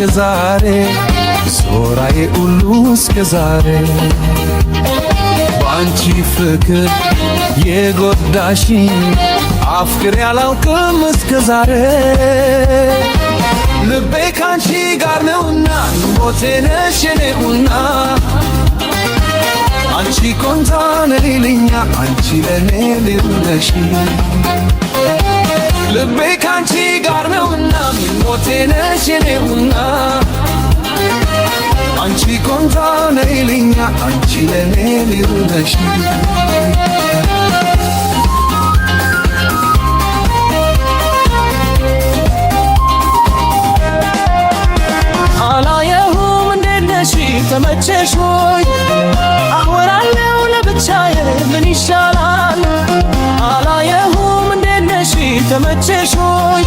እስከዛሬ ሶራዬ ሁሉ እስከዛሬ ባንቺ ፍቅር የጎዳሽኝ አፍቅሬ አላውቅም እስከዛሬ ልቤ ካንቺ ጋር ነውና ሞቴ ነሽ የኔውና አንቺ ቆንጆ ነይልኛ አንቺ ለኔ ልዩ ነሽ ልቤ ካንቺ ጋር ነውና ሞቴ ነሽ የኔውና አንቺ ቆንጆ ነይልኛ አንቺ ለኔ ልዩ ነሽ አላየሁም እንዴት ነሽ ተመቸሽ ሆይ አወራለሁ ለብቻዬ ምን ይሻላል አላየሁም እንዴት ነሽ ተመቸሽ ሆይ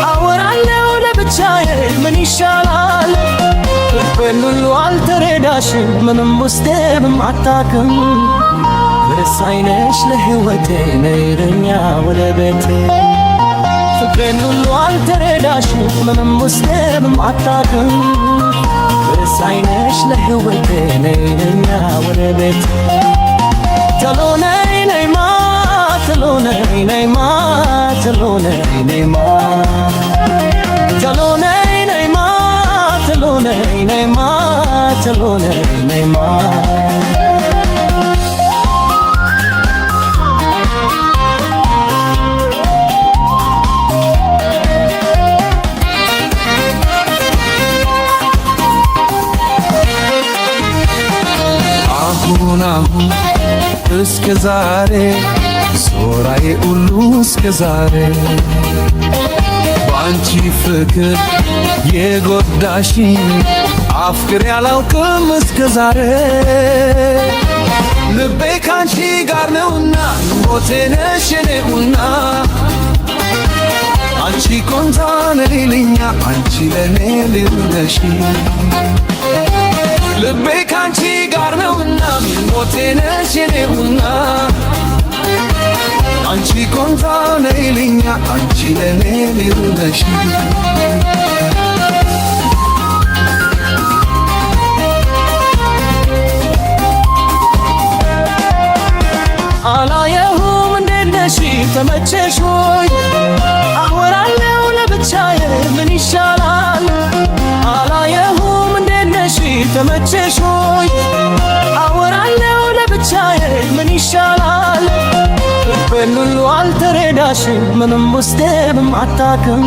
አወራለሁ ለብቻዬ ምን ይሻላል ልቤን ሁሉ አልተረዳሽም ምንም ውስጤም አታውቅም ወሳኝ ነሽ ለሕይወቴ ነይልኛ ወደ ቤቴ ፍቅሬን ሁሉ አልተረዳሽም ምንም ውስጤም አታውቅም ወሳኝ ነሽ ለሕይወቴ ነይልኛ ወደ ቤቴ ቶሎ ነይ ነይማ ቶሎ ነይ ነይማ ቶሎ ነይ ነይማ ቶሎ ነይ ነይማ ቶሎ ነይ ነይማ ቶሎ ነይ ነይማ አሁን እስከዛሬ ሶራዬ ሁሉ እስከዛሬ ባንቺ ፍቅር የጎዳሽኝ አፍቅሬ አላውቅም እስከዛሬ ልቤ ካንቺ ጋር ነውና ሞቴ ነሽ የኔውና አንቺ ቆንጆ ነይልኛ አንቺ ለኔ ልዩ ነሽ ልቤ ካንቺ ጋር ነውና ሞቴ ነሽ የኔውና አንቺ ቆንጆ ነይልኛ አንቺ ለኔ ልዩ ነሽ አላየሁም እንዴት ነሽ ተመቸሽ ሆይ አወራለሁ ለብቻዬ ምን ይሻላል አላየሁም እንዴት ነሽ ተመቸሽ ሆይ አወራለሁ ለብቻዬ ምን ይሻላል ልቤን ሁሉ አልተረዳሽም ምንም ውስጤም አታውቅም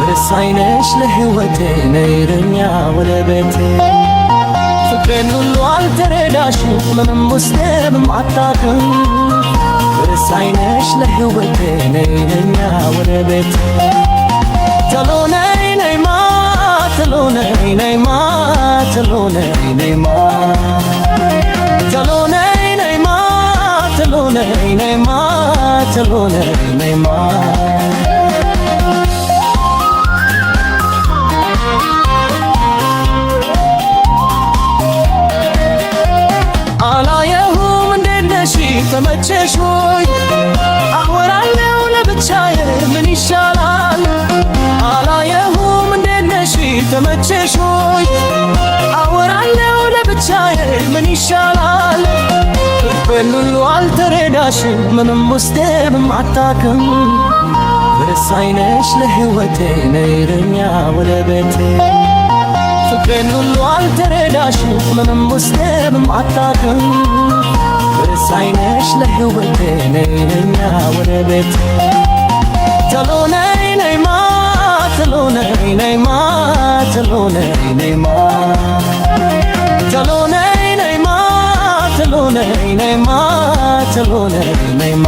ወሳኝ ነሽ ለሕይወቴ ነይልኛ ወደ ቤቴ ፍቅሬን ሁሉ አልተረዳሽም ምንም ውስጤም አታውቅም ወሳኝ ነሽ ለሕይወቴ ነይልኛ ወደ ቤቴ ቶሎ ነይ ነይማ ቶሎ ነይ ነይማ ቶሎ ነይ ነይማ ቶሎ ነይ ነይማ ቶሎ ነይ ነይማ ቶሎ ነይ ነይማ አላየሁም እንዴት ነሽ ተመቸሽ ሆይ አወራለሁ ለብቻዬ ምን ይሻላል አላየሁም እንዴት ነሽ ተመቸሽ ሆይ አወራለሁ ለብቻዬ ምን ይሻላል ልቤን ሁሉ አልተረዳሽም ምንም ውስጤም አታውቅም ወሳኝ ነሽ ለሕይወቴ ነይልኛ ወደ ቤቴ ፍቅሬን ሁሉ አልተረዳሽም ምንም ውስጤም አታውቅም ወሳኝ ነሽ ለሕይወቴ ነይልኛ ወደ ቤቴ ቶሎ ነይ ነይማ ቶሎ ነይ ነይማ ቶሎ ነይ ነይማ ቶሎ ነይ ነይማ ቶሎ ነይ ነይማ ቶሎ ነይ ነይማ